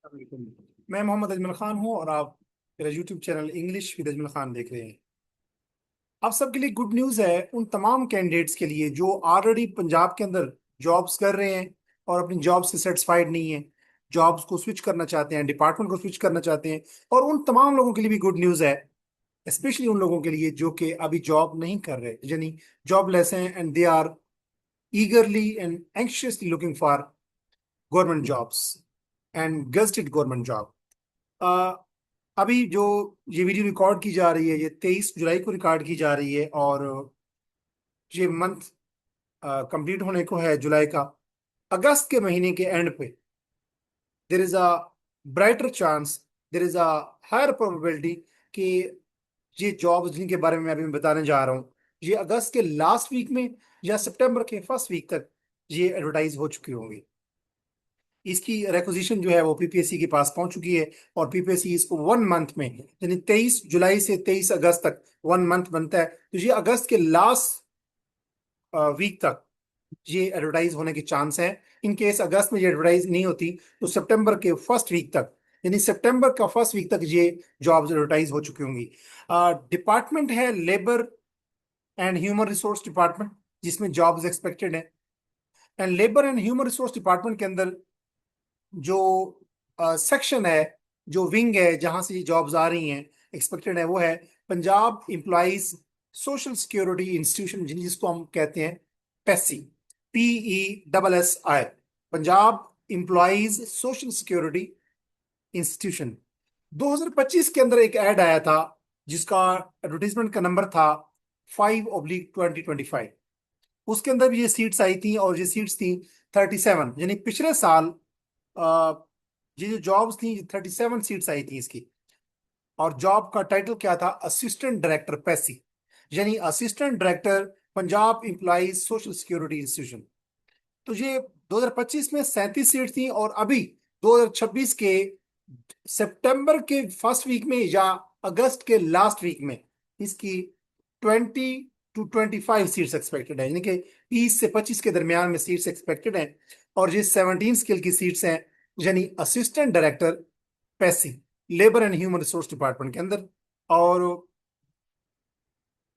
बिल्कुल। मैं मोहम्मद अजमल खान हूँ और आप मेरा YouTube channel English with Ajmal Khan देख रहे हैं। आप सबके लिए गुड न्यूज़ है उन तमाम कैंडिडेट्स के लिए जो ऑलरेडी पंजाब के अंदर जॉब्स कर रहे हैं और अपनी जॉब से सेटिस्फाइड नहीं है, जॉब्स को स्विच करना चाहते हैं, डिपार्टमेंट को स्विच करना चाहते हैं। और उन तमाम लोगों के लिए भी गुड न्यूज़ है, स्पेशली उन लोगों के लिए जो कि अभी जॉब नहीं कर रहे, यानी जॉबलेस हैं and they are eagerly and anxiously looking for government jobs and gazetted government job. अभी जो ये वीडियो रिकॉर्ड की जा रही है, ये 23 जुलाई को रिकॉर्ड की जा रही है और ये मंथ कंप्लीट होने को है जुलाई का। अगस्त के महीने के एंड पे there is a brighter chance, there is a higher probability कि ये जॉब्स जिनके बारे में मैं अभी बताने जा रहा हूँ, ये अगस्त के लास्ट वीक में या सितंबर के फर्स्ट वीक तक ये एडवर्टाइज हो चुकी होंगी। इसकी रिक्वेजिशन जो है वो पीपीएससी के पास पहुंच चुकी है और पीपीएससी इसको 1 मंथ में, यानी 23 जुलाई से 23 अगस्त तक 1 मंथ बनता है, तो ये अगस्त के लास्ट वीक तक ये एडवर्टाइज होने के चांस है। इन केस अगस्त में ये एडवर्टाइज नहीं होती तो सितंबर के फर्स्ट वीक तक, यानी सितंबर का फर्स्ट वीक तक ये जॉब्स एडवर्टाइज हो चुकी होंगी। डिपार्टमेंट है labour and human resource department, जिसमें जॉब्स एक्सपेक्टेड है। And labour and human resource department के अंदर जो सेक्शन है, जो विंग है जहां से ये जॉब्स आ रही हैं, एक्सपेक्टेड है, वो है Punjab employees social security institution, जिसको हम कहते हैं पेसी, PESSI, Punjab employees social security institution. 2025 के अंदर एक ऐड आया था जिसका एडवर्टीजमेंट का नंबर था 5/2025। उसके अंदर भी ये सीट्स आई थी और ये सीट्स थी 37, यानी पिछले साल अ, ये जो जॉब्स थी 37 सीट्स आई थी इसकी। और जॉब का टाइटल क्या था? असिस्टेंट डायरेक्टर पैसी, यानी assistant director Punjab employees social security institution. तो ये 2025 में 37 सीट थी और अभी 2026 के सितंबर के फर्स्ट वीक में या अगस्त के लास्ट वीक में इसकी 20 to 25 सीट्स एक्सपेक्टेड है, यानी कि 20 से 25 के दरमियान में सीट्स एक्सपेक्टेड हैं। और ये 17 स्किल की सीट्स हैं, यानी असिस्टेंट डायरेक्टर पैसी, labour and human resource department के अंदर। और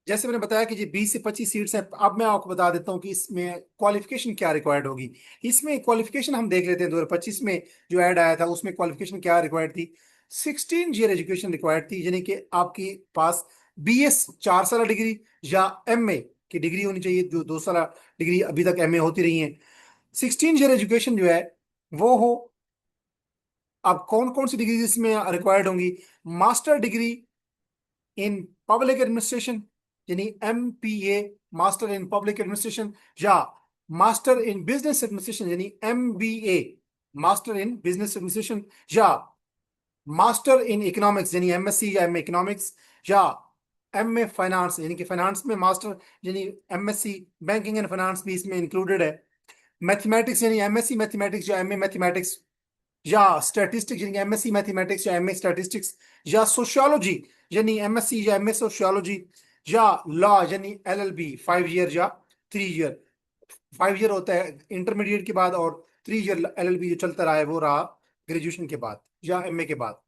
जैसे मैंने बताया कि ये 20 से 25 सीट्स हैं, अब मैं आपको बता देता हूँ कि इसमें क्वालिफिकेशन क्या रिक्वायर्ड होगी। इसमें क्वालिफिकेशन हम देख लेते हैं। 2025 में जो ऐड आया था उसमें क्वालिफिकेशन क्या रिक्वायर्ड थी? 16 ईयर एजुकेशन रिक्वायर्ड थी, यानी कि आपके पास BS 4 साल डिग्री या MA की डिग्री होनी चाहिए, जो 2 साल डिग्री अभी तक MA होती रही है। 16 ईयर एजुकेशन जो है वो हो। अब कौन कौन सी डिग्री इसमें रिक्वायर्ड होंगी? Master degree in public administration, यानी MPA, master in public administration, या मास्टर इन बिजनेस एडमिनिस्ट्रेशन, यानी MBA, master in business administration, या मास्टर इन इकोनॉमिक्स, यानी MSc या MA इकोनॉमिक्स, या MA फाइनेंस, यानी कि फाइनेंस में मास्टर, यानी MSc बैंकिंग एंड फाइनेंस भी इसमें इंक्लूडेड है। मैथमेटिक्स, यानी MSc मैथमेटिक्स या MA मैथमेटिक्स, या स्टैटिस्टिक्स, यानी MSc मैथमेटिक्स या MA स्टैटिस्टिक्स, या सोशियोलॉजी, यानी MSc या MA सोशियोलॉजी, या लॉ, यानी LLB 5 ईयर या 3 ईयर। 5 ईयर होता है इंटरमीडिएट के बाद और 3 ईयर LLB जो चलता रहा है वो रहा ग्रेजुएशन के बाद या MA के बाद।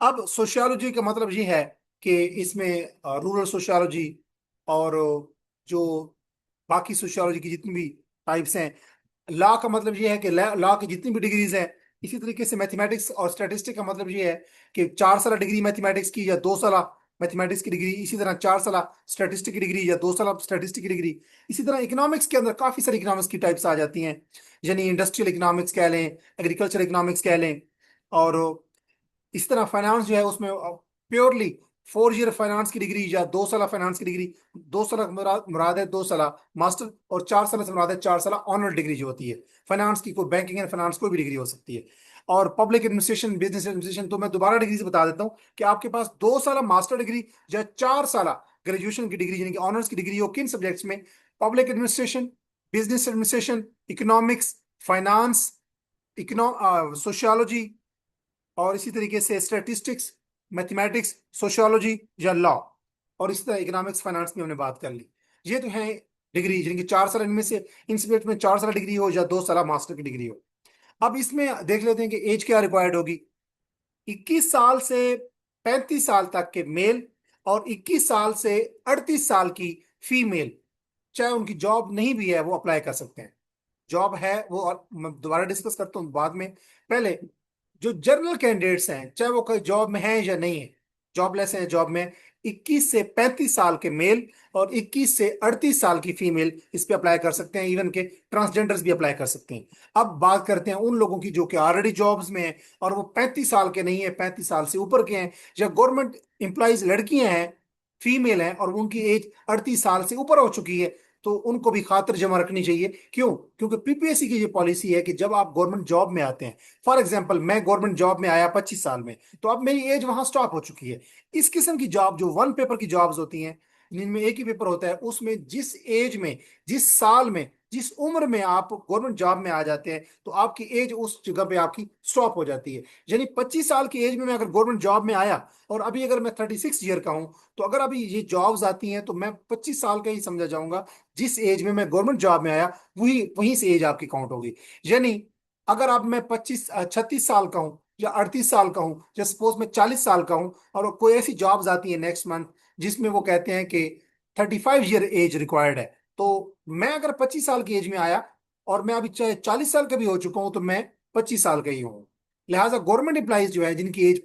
अब सोशियोलॉजी का मतलब ये है कि इसमें रूरल सोशियोलॉजी और जो बाकी सोशियोलॉजी की जितनी भी टाइप्स हैं। लॉ का मतलब ये है कि लॉ की जितनी भी डिग्रीज हैं। इसी तरीके से मैथमेटिक्स और स्टैटिस्टिक्स का मतलब ये है कि 4 साल डिग्री मैथमेटिक्स की या 2 साल मैथमेटिक्स की डिग्री, इसी तरह 4 साल स्टैटिस्टिक्स की डिग्री या 2 साल स्टैटिस्टिक्स की डिग्री। इसी तरह इकोनॉमिक्स के अंदर काफी सारी इकोनॉमिक्स की टाइप्स आ जाती हैं, यानी इंडस्ट्रियल इकोनॉमिक्स कह लें, एग्रीकल्चर इकोनॉमिक्स कह लें। और इस तरह फाइनेंस जो है उसमें प्योरली 4 ईयर फाइनेंस की डिग्री या 2 साल फाइनेंस की डिग्री। 2 साल मुराद मुराद है 2 साल मास्टर, और 4 साल से मुराद है 4 साल ऑनर डिग्री जो होती है फाइनेंस की। कोई बैंकिंग एंड फाइनेंस कोई भी डिग्री हो सकती है। और पब्लिक एडमिनिस्ट्रेशन, बिजनेस एडमिनिस्ट्रेशन, तो मैं दोबारा डिग्री से बता देता हूँ कि आपके पास 2 साल मास्टर डिग्री या 4 साल ग्रेजुएशन की डिग्री, यानी कि ऑनर्स की डिग्री हो किन सब्जेक्ट्स में? Public administration, business administration, economics, finance, sociology, और इसी तरीके से स्टैटिस्टिक्स, मैथमेटिक्स, सोशियोलॉजी या लॉ। और इसी तरह इकोनॉमिक्स फाइनेंस में हमने बात कर ली। ये तो है डिग्री, जिनकी 4 साल, इनमें से इन सब्जेक्ट में 4 साल डिग्री हो या 2 साल मास्टर की डिग्री हो। अब इसमें देख लेते हैं कि एज क्या रिक्वायर्ड होगी। 21 साल से 35 साल तक के मेल और 21 साल से 38 साल की फीमेल, चाहे उनकी जॉब नहीं भी है, वो अप्लाई कर सकते हैं। जॉब है वो, और मैं दोबारा डिस्कस करता हूँ बाद में। पहले जो जनरल कैंडिडेट्स हैं, चाहे वो कोई जॉब में है या नहीं है, जॉबलेस हैं, जॉब में, 21 से 35 साल के मेल और 21 से 38 साल की फीमेल इस पे अप्लाई कर सकते हैं। इवन के ट्रांसजेंडर्स भी अप्लाई कर सकते हैं। अब बात करते हैं उन लोगों की जो कि ऑलरेडी जॉब्स में हैं और वो 35 साल के नहीं है, 35 साल से ऊपर के हैं, या गवर्नमेंट एम्प्लॉयज लड़कियां हैं, फीमेल हैं, और उनकी एज 38 साल से ऊपर हो चुकी है, तो उनको भी खातिर जमा रखनी चाहिए। क्यों? क्योंकि पीपीएससी की ये पॉलिसी है कि जब आप गवर्नमेंट जॉब में आते हैं, फॉर एग्जांपल मैं गवर्नमेंट जॉब में आया 25 साल में, तो अब मेरी एज वहां स्टॉप हो चुकी है। इस किस्म की जॉब जो वन पेपर की जॉब्स होती हैं, जिनमें एक ही पेपर होता है, उसमें जिस एज में, जिस साल में, जिस उम्र में आप गवर्नमेंट जॉब में आ जाते हैं, तो आपकी एज उस जगह पे आपकी स्टॉप हो जाती है। यानी 25 साल की एज में मैं अगर गवर्नमेंट जॉब में आया, और अभी अगर मैं 36 ईयर का हूं, तो अगर अभी ये जॉब्स आती हैं तो मैं 25 साल का ही समझा जाऊंगा। जिस एज में मैं गवर्नमेंट जॉब में आया, वही वहीं से एज आपकी काउंट होगी। यानी अगर अब मैं 36 साल का हूँ या 38 साल का हूँ, या सपोज मैं 40 साल का हूँ, और कोई ऐसी जॉब्स आती है नेक्स्ट मंथ जिसमें वो कहते हैं कि 35 ईयर एज रिक्वायर्ड है, तो मैं अगर 25 साल की एज में आया और मैं अभी चाहे 40 साल का भी हो चुका हूं, तो मैं 25 साल का ही हूँ। लिहाजा गवर्नमेंट एम्प्लॉइज जो है जिनकी एज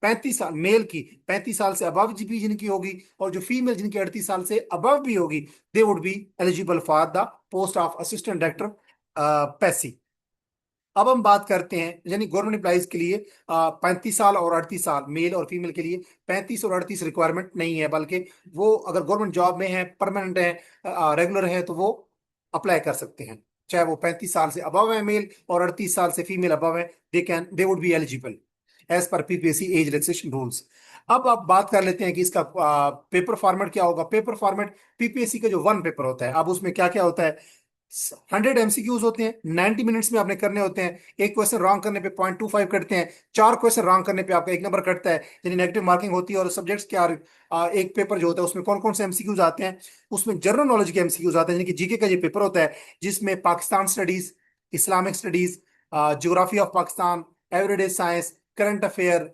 35 साल, मेल की 35 साल से अबव भी जिनकी होगी, और जो फीमेल जिनकी 38 साल से अबव भी होगी, they would be eligible for the post of assistant director, पैसी। अब हम बात करते हैं, यानी गवर्नमेंट एम्प्लॉइज के लिए 35 साल और 38 साल, मेल और फीमेल के लिए 35 और 38 रिक्वायरमेंट नहीं है, बल्कि वो अगर गवर्नमेंट जॉब में है, परमानेंट है, रेगुलर है, तो वो अप्लाई कर सकते हैं। चाहे वो 35 साल से अबव है मेल और 38 साल से फीमेल अबव है, they would be eligible as per PPSC age relaxation rules. अब आप बात कर लेते हैं कि इसका पेपर फॉर्मेट क्या होगा। पेपर फॉर्मेट पीपीएससी का जो वन पेपर होता है, अब उसमें क्या क्या होता है। 100 MCQs होते हैं, 90 मिनट्स में आपने करने होते हैं। एक क्वेश्चन रॉन्ग करने पे 0.25 कटते हैं, 4 क्वेश्चन रॉन्ग करने पे आपका 1 नंबर कटता है, यानी नेगेटिव मार्किंग होती है। और सब्जेक्ट्स क्या, एक पेपर जो होता है उसमें कौन कौन से एमसीक्यूज आते हैं, उसमें जनरल नॉलेज के एमसीक्यूज आते हैं, यानी कि जीके का ये पेपर होता है, जिसमें Pakistan studies, Islamic studies, geography of Pakistan, everyday science, current affair,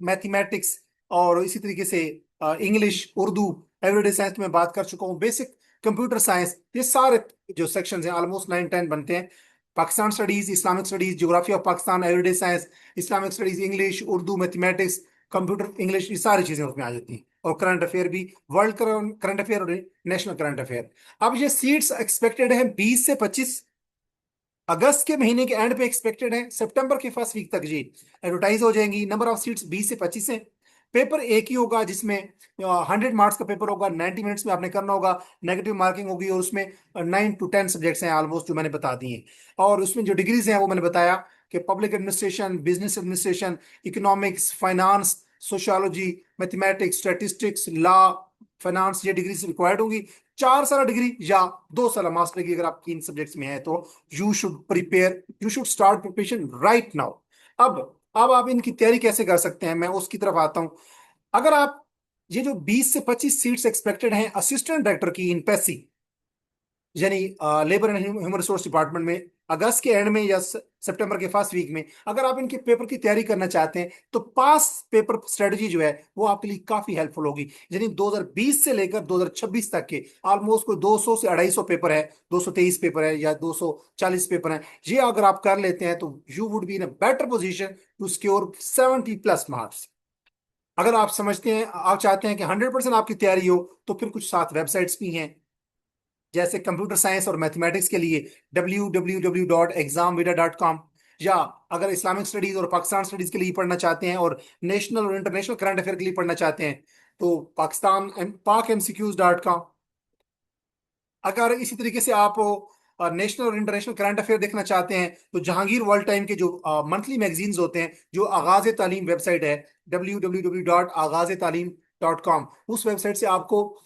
mathematics, और इसी तरीके से इंग्लिश, उर्दू, एवरीडे साइंस में बात कर चुका हूँ, बेसिक कंप्यूटर साइंस, ये सारे जो सेक्शंस हैं ऑलमोस्ट 9-10 बनते हैं। Pakistan studies, Islamic studies, geography of Pakistan, everyday science, Islamic studies, English, Urdu, mathematics, computer English, ये सारी चीजें उसमें आ जाती हैं। और करंट अफेयर भी, वर्ल्ड करंट अफेयर और नेशनल करंट अफेयर। अब ये सीट्स एक्सपेक्टेड है 20 से 25 अगस्त के महीने के एंड पे एक्सपेक्टेड है। सितंबर के फर्स्ट वीक तक जी एडवर्टाइज हो जाएंगी। नंबर ऑफ सीट्स 20 से 25 है। पेपर एक ही होगा, जिसमें 100 मार्क्स का पेपर होगा, 90 मिनट्स में आपने करना होगा। नेगेटिव मार्किंग होगी, और उसमें 9 to 10 सब्जेक्ट्स हैं ऑलमोस्ट, जो मैंने बता दिए हैं। और उसमें जो डिग्रीज हैं वो मैंने बताया कि public administration, business administration, economics, finance, sociology, mathematics, statistics, law, finance, ये डिग्री रिक्वायर्ड होगी। 4 साल डिग्री या 2 साल मास्टर डिग्री अगर आपकी इन सब्जेक्ट्स में है, तो you should start preparation right now. अब आप इनकी तैयारी कैसे कर सकते हैं, मैं उसकी तरफ आता हूं। अगर आप, ये जो 20 से 25 सीट्स एक्सपेक्टेड हैं असिस्टेंट डायरेक्टर की इन पैसी, यानी labour and human resource department में, अगस्त के एंड में या सितंबर के फर्स्ट वीक में, अगर आप इनके पेपर की तैयारी करना चाहते हैं, तो पास पेपर स्ट्रेटजी जो है वो आपके लिए काफी हेल्पफुल होगी। यानी 2020 से लेकर 2026 तक के ऑलमोस्ट कोई 200 से 250 पेपर है, 223 पेपर है या 240 पेपर है, ये अगर आप कर लेते हैं, तो you would be in a better position to score 70+ marks. अगर आप समझते हैं, आप चाहते हैं कि 100% आपकी तैयारी हो, तो फिर कुछ सात वेबसाइट्स भी हैं, जैसे कंप्यूटर साइंस और मैथमेटिक्स के लिए www.examvida.com, या अगर इस्लामिक स्टडीज और पाकिस्तान स्टडीज के लिए पढ़ना चाहते हैं और नेशनल और इंटरनेशनल करंट अफेयर के लिए पढ़ना चाहते हैं, तो pakmcqs.com। अगर इसी तरीके से आप नेशनल और इंटरनेशनल करंट अफेयर देखना चाहते हैं, तो जहांगीर वर्ल्ड टाइम के जो मंथली मैगजीन्स होते हैं, जो आगाज तालीम वेबसाइट है, www.agaz-talim.com, उस वेबसाइट से आपको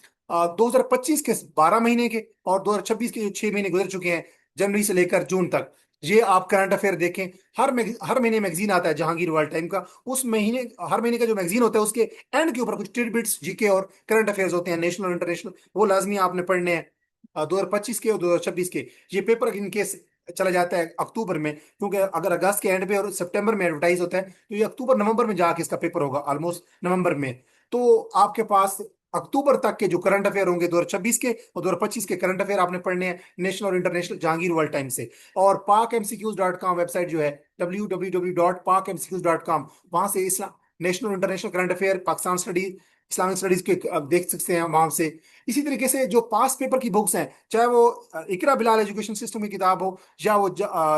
2025 के 12 महीने के और 2026 के जो 6 महीने गुजर चुके हैं, जनवरी से लेकर जून तक, ये आप करंट अफेयर देखें। हर महीने मैगजीन आता है जहांगीर वर्ल्ड टाइम का। उस महीने, हर महीने का जो मैगजीन होता है, उसके एंड के ऊपर कुछ टिडबिट्स जीके और करंट अफेयर्स होते हैं, नेशनल और इंटरनेशनल, वो लाजमी आपने पढ़ने हैं। 2025 के और 2026 के ये पेपर इन केस चला जाता है अक्टूबर में, क्योंकि अगर अगस्त के एंड पे और सितंबर में एडवर्टाइज होता है तो ये अक्टूबर नवंबर में जाके इसका पेपर होगा, ऑलमोस्ट नवंबर में। तो आपके पास अक्टूबर तक के जो करंट अफेयर होंगे 2026 के और 2025 के करंट अफेयर आपने पढ़ने हैं, नेशनल और इंटरनेशनल, जहांगीर वर्ल्ड टाइम से। और pakmcqs.com वेबसाइट जो है, www.pakmcqs.com, वहां से इस्लाम, नेशनल और international current affair, Pakistan studies, Islamic studies के देख सकते हैं वहां से। इसी तरीके से जो पास पेपर की बुक्स हैं, चाहे वो इकरा बिलाल एजुकेशन सिस्टम की किताब हो, या वो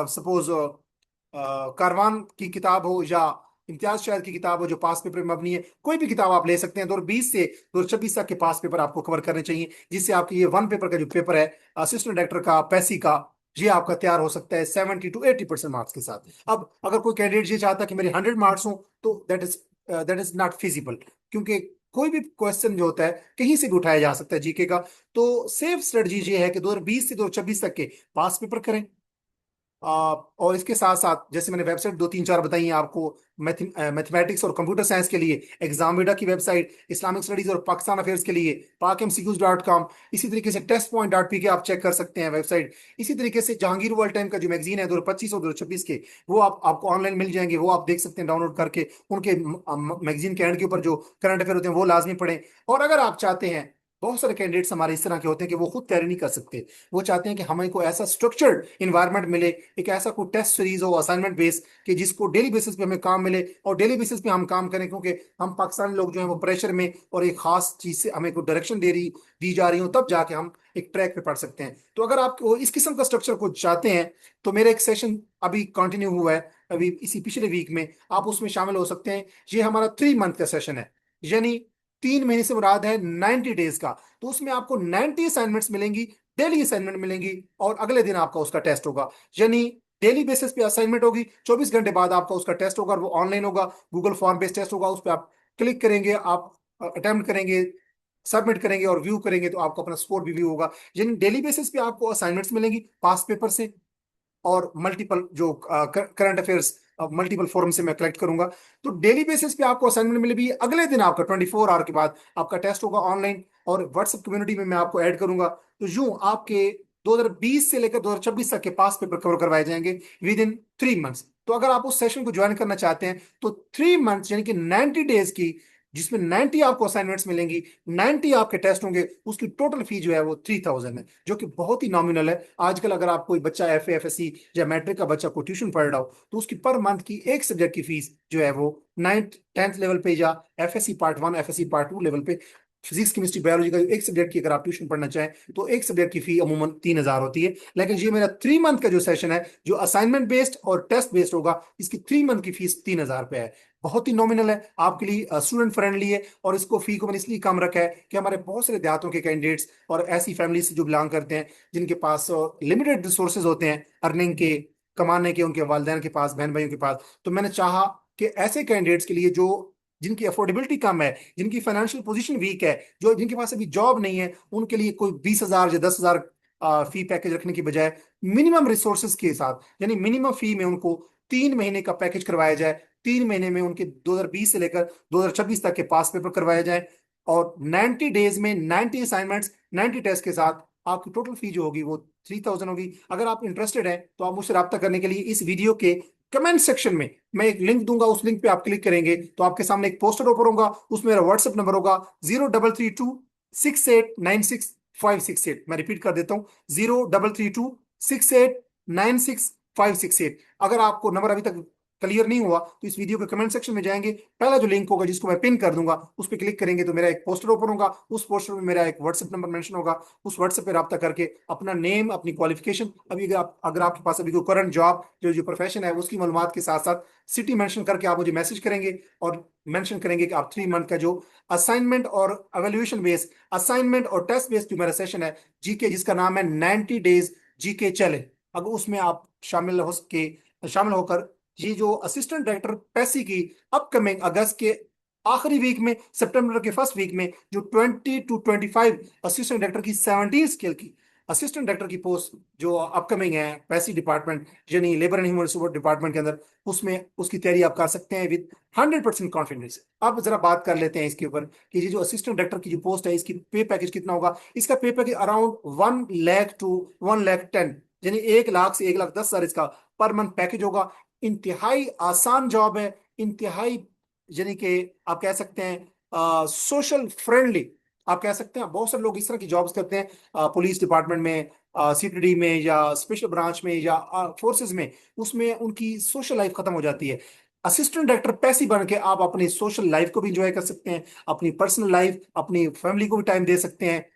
सपोज कारवान की किताब हो, या इम्तियाज शायद की किताब हो जो पास पेपर में मबनी है, कोई भी किताब आप ले सकते हैं। 2020 से 2026 तक के पास पेपर आपको कवर करने चाहिए, जिससे आपकी ये वन पेपर का जो पेपर है असिस्टेंट डायरेक्टर का, पैसी का, ये आपका तैयार हो सकता है 70 to 80% मार्क्स के साथ। अब अगर कोई कैंडिडेट ये चाहता है कि मेरे 100 मार्क्स हो, तो दैट इज नॉट फिजिबल, क्योंकि कोई भी क्वेश्चन जो होता है कहीं से भी उठाया जा सकता है जीके का। तो सेफ स्ट्रेटजी ये है कि 2020 से 2026 तक के पास पेपर करें। और इसके साथ साथ जैसे मैंने वेबसाइट दो तीन चार बताई हैं आपको, मैथमेटिक्स और कंप्यूटर साइंस के लिए एग्जामविडा की वेबसाइट, इस्लामिक स्टडीज और पाकिस्तान अफेयर्स के लिए pakmcqs.com, इसी तरीके से टेस्ट.pk आप चेक कर सकते हैं वेबसाइट। इसी तरीके से जहांगीर वर्ल्ड टाइम का जो मैगजीन है 2025 और 2026 के, वो आपको ऑनलाइन मिल जाएंगे, वो आप देख सकते हैं डाउनलोड करके। उनके मैगजीन के एंड के ऊपर जो करंट अफेयर होते हैं वो लाजमी पढ़ें। और अगर आप चाहते हैं, बहुत सारे कैंडिडेट्स हमारे इस तरह के होते हैं कि वो खुद तैयारी नहीं कर सकते, वो चाहते हैं कि हमें कोई ऐसा स्ट्रक्चर्ड इन्वायरमेंट मिले, एक ऐसा कोई टेस्ट सीरीज हो असाइनमेंट बेस, कि जिसको डेली बेसिस पे हमें काम मिले और डेली बेसिस पे हम काम करें, क्योंकि हम पाकिस्तानी लोग जो हैं वो प्रेशर में और एक खास चीज से हमें कोई डायरेक्शन दी जा रही हो, तब जाके हम एक ट्रैक पे पढ़ सकते हैं। तो अगर आप इस किस्म का स्ट्रक्चर को चाहते हैं, तो मेरा एक सेशन अभी कंटिन्यू हुआ है, अभी इसी पिछले वीक में, आप उसमें शामिल हो सकते हैं। ये हमारा 3 मंथ का सेशन है, यानी 3 महीने से मुराद है 90 डेज का। तो उसमें आपको 90 असाइनमेंट्स मिलेंगी, डेली असाइनमेंट मिलेंगी, और अगले दिन आपका उसका टेस्ट होगा। यानी डेली बेसिस पे असाइनमेंट होगी, 24 घंटे बाद आपका उसका टेस्ट होगा, और वो ऑनलाइन होगा, गूगल फॉर्म बेस्ड टेस्ट होगा। उस पर आप क्लिक करेंगे, आप अटेम्प्ट करेंगे, सबमिट करेंगे और व्यू करेंगे, तो आपको अपना स्कोर भी व्यू होगा। यानी डेली बेसिस पे आपको असाइनमेंट्स मिलेंगी पास पेपर से, और मल्टीपल जो करंट अफेयर्स मल्टीपल फोरम से मैं कलेक्ट करूंगा। तो डेली बेसिस पे आपको असाइनमेंट मिलेगी, अगले दिन आपका 24 आवर के बाद आपका टेस्ट होगा ऑनलाइन, और व्हाट्सएप कम्युनिटी में मैं आपको ऐड करूंगा। तो यूं आपके 2020 से लेकर 2026 तक के पास पेपर कवर करवाए जाएंगे विद इन 3 मंथ्स। तो अगर आप उस सेशन को ज्वाइन करना चाहते हैं, तो 3 मंथ्स यानी कि 90 डेज की, जिसमें 90 आपको असाइनमेंट्स मिलेंगी, 90 आपके टेस्ट होंगे, उसकी टोटल फी जो है वो 3000 है, जो कि बहुत ही नॉमिनल है। आजकल अगर आप कोई बच्चा FA FSC या मैट्रिक का बच्चा को ट्यूशन पढ़ रहा हो, तो उसकी पर मंथ की एक सब्जेक्ट की फीस जो है वो 9th 10th लेवल पे, या FSC part 1 FSC part 2 level पे, फिजिक्स केमिस्ट्री बायोलॉजी का एक सब्जेक्ट की अगर आप ट्यूशन पढ़ना चाहें, तो एक सब्जेक्ट की फी अमूमन 3000 होती है। लेकिन ये मेरा 3 मंथ का जो सेशन है, जो असाइनमेंट बेस्ड और टेस्ट बेस्ड होगा, इसकी 3 मंथ की फीस 3000 रुपये है। बहुत ही नॉमिनल है, आपके लिए स्टूडेंट फ्रेंडली है। और इसको फी को मैंने इसलिए कम रखा है कि हमारे बहुत सारे देहातों के कैंडिडेट्स और ऐसी फैमिली से जो बिलोंग करते हैं, जिनके पास लिमिटेड रिसोर्सेज होते हैं अर्निंग के, कमाने के, उनके वालिदैन के पास, बहन भाइयों के पास। तो मैंने चाहा कि ऐसे कैंडिडेट्स के लिए, जो जिनकी अफोर्डेबिलिटी कम है, जिनकी फाइनेंशियल पोजीशन वीक है, जो जिनके पास अभी जॉब नहीं है, उनके लिए कोई 20,000 या 10,000 फी पैकेज रखने की बजाय, मिनिमम रिसोर्सेज के साथ, यानी मिनिमम फी में उनको 3 महीने का पैकेज करवाया जाए। 3 महीने में उनके 2020 से लेकर 2026 तक के पास पेपर करवाए जाए, और 90 डेज में 90 असाइनमेंट्स, 90 टेस्ट के साथ आपकी टोटल फी जो होगी वो 3000 होगी। अगर आप इंटरेस्टेड हैं, तो आप मुझसे रब्ता करने के लिए इस वीडियो के कमेंट सेक्शन में मैं एक लिंक दूंगा, उस लिंक पे आप क्लिक करेंगे तो आपके सामने एक पोस्टर ओपन होगा, उसमें मेरा व्हाट्सएप नंबर होगा 03326896 568। मैं रिपीट कर देता हूँ, 03326896 568। अगर आपको नंबर अभी तक क्लियर नहीं हुआ, तो इस वीडियो के कमेंट सेक्शन में जाएंगे, पहला जो लिंक होगा जिसको मैं पिन कर दूंगा, उस पर क्लिक करेंगे तो मेरा एक पोस्टर ओपन होगा, उस पोस्टर में मेरा एक व्हाट्सएप नंबर मेंशन होगा। उस व्हाट्सएप पे रब्ता करके अपना नेम, अपनी क्वालिफिकेशन, अभी अगर आपके पास अभी कोई करंट जॉब जो जो प्रोफेशन है उसकी मालूमात के साथ साथ सिटी मेंशन करके आप मुझे मैसेज करेंगे, और मेंशन करेंगे कि आप 3 मंथ का जो असाइनमेंट और एवेल्युएशन बेस्ड, असाइनमेंट और टेस्ट बेस्ड जो मेरा सेशन है जीके, जिसका नाम है 90 डेज जीके चैलेंज, अगर उसमें आप शामिल होकर ये जो असिस्टेंट डायरेक्टर पैसी की अपकमिंग अगस्त के आखिरी वीक में, सितंबर के फर्स्ट वीक में, जो 20 to 25 असिस्टेंट डायरेक्टर की 17 स्केल की असिस्टेंट डायरेक्टर की पोस्ट जो अपकमिंग है पैसी डिपार्टमेंट, यानी labour and human resource department के अंदर, उसमें उसकी तैयारी आप कर सकते हैं विद 100% कॉन्फिडेंस। अब जरा बात कर लेते हैं इसके ऊपर कि ये जो असिस्टेंट डायरेक्टर की जो पोस्ट है, इसकी पे पैकेज कितना होगा। इसका पे package around 1 lakh to 1 lakh 10, यानी 1 लाख से 1,10,000 इसका पर मंथ पैकेज होगा। इंतहाई आसान जॉब है, इंतहाई, यानी कि आप कह सकते हैं सोशल फ्रेंडली। आप कह सकते हैं बहुत सारे लोग इस तरह की जॉब्स करते हैं पुलिस डिपार्टमेंट में, सीटीडी में, या स्पेशल ब्रांच में, या फोर्सेस में। उसमें उनकी सोशल लाइफ खत्म हो जाती है। असिस्टेंट डायरेक्टर पैसे बन के आप अपनी सोशल लाइफ को भी इंजॉय कर सकते हैं, अपनी पर्सनल लाइफ, अपनी फैमिली को भी टाइम दे सकते हैं,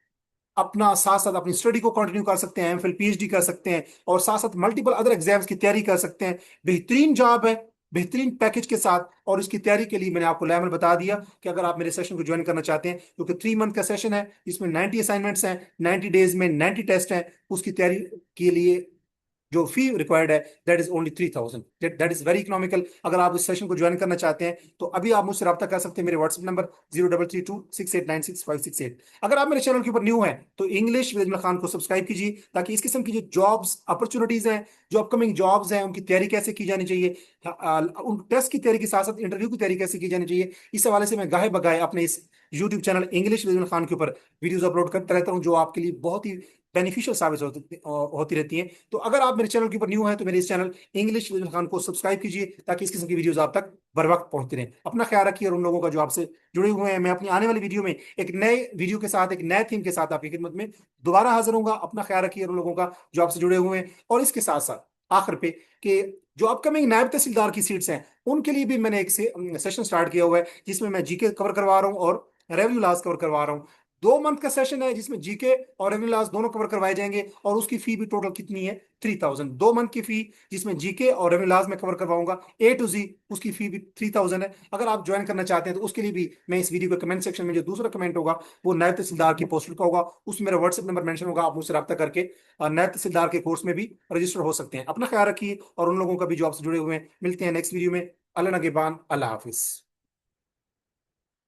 अपना साथ साथ अपनी स्टडी को कंटिन्यू कर सकते हैं, एमफिल पीएचडी कर सकते हैं, और साथ साथ मल्टीपल अदर एग्जाम्स की तैयारी कर सकते हैं। बेहतरीन जॉब है, बेहतरीन पैकेज के साथ। और इसकी तैयारी के लिए मैंने आपको लैमल बता दिया कि अगर आप मेरे सेशन को ज्वाइन करना चाहते हैं, क्योंकि 3 मंथ का सेशन है, इसमें 90 असाइनमेंट्स हैं, 90 डेज में 90 टेस्ट हैं। उसकी तैयारी के लिए जो फी रिक्वायर्ड है that is only 3,000। That is very economical. अगर आप इस सेशन को ज्वाइन करना चाहते हैं तो अभी आप मुझसे रब्ता कर सकते हैं, मेरे व्हाट्सएप नंबर 0332689656। अगर आप मेरे चैनल के ऊपर न्यू हैं तो इंग्लिश विद अजमल खान को सब्सक्राइब कीजिए, ताकि इस किस्म की जो जॉब्स अपॉर्चुनिटीज हैं, जो अपकमिंग जॉब्स हैं, उनकी तैयारी कैसे की जानी चाहिए, उन टेस्ट की तैयारी के साथ साथ इंटरव्यू की तैयारी कैसे की जानी चाहिए, इस हवाले से मैं गाहे बगाए अपने इस YouTube channel English with Ajmal Khan के ऊपर वीडियोस अपलोड करता रहता हूं, जो आपके लिए बहुत ही बेनिफिशियल साबित होती रहती हैं। तो अगर आप मेरे चैनल के ऊपर न्यू हैं तो मेरे इस चैनल इंग्लिश विद खान को सब्सक्राइब कीजिए, ताकि इस किस्म की वीडियोस आप तक बर वक्त पहुंचती रहें। अपना ख्याल रखिए, और उन लोगों का जो आपसे जुड़े हुए हैं, मैं अपनी आने वाली वीडियो में एक नए वीडियो के साथ, एक नए थीम के साथ आपकी खिदमत में दोबारा हाजिर होऊंगा। अपना ख्याल रखिए, और उन लोगों का जो आपसे जुड़े हुए हैं। और इसके साथ साथ आखिर पे, कि जो अपकमिंग नायब तहसीलदार की सीट्स हैं, उनके लिए भी मैंने एक सेशन स्टार्ट किया हुआ है, जिसमें मैं जीके कवर करवा रहा हूँ और रेवेन्यू लॉस कवर करवा रहा हूँ। 2 मंथ का सेशन है, जिसमें जीके और रेवेन्यू लॉस दोनों कवर करवाए जाएंगे। और उसकी फी भी टोटल कितनी है? 3,000। 2 मंथ की फी, जिसमें जीके और रेवेन्यू लॉस में कवर करवाऊंगा ए टू जी, उसकी फी भी 3,000 है। अगर आप ज्वाइन करना चाहते हैं तो उसके लिए भी मैं इस वीडियो के कमेंट सेक्शन में जो दूसरा कमेंट होगा वो नायब तहसीलदार की पोस्ट का होगा, उसमें मेरा व्हाट्सएप नंबर मेंशन होगा। आप मुझसे रब्ता करके नायब तहसीलदार के कोर्स में भी रजिस्टर हो सकते हैं। अपना ख्याल रखिए, और उन लोगों का भी जो आपसे जुड़े हुए हैं। मिलते हैं नेक्स्ट वीडियो में। अल्लाह नगेबान, अल्लाह हाफिज।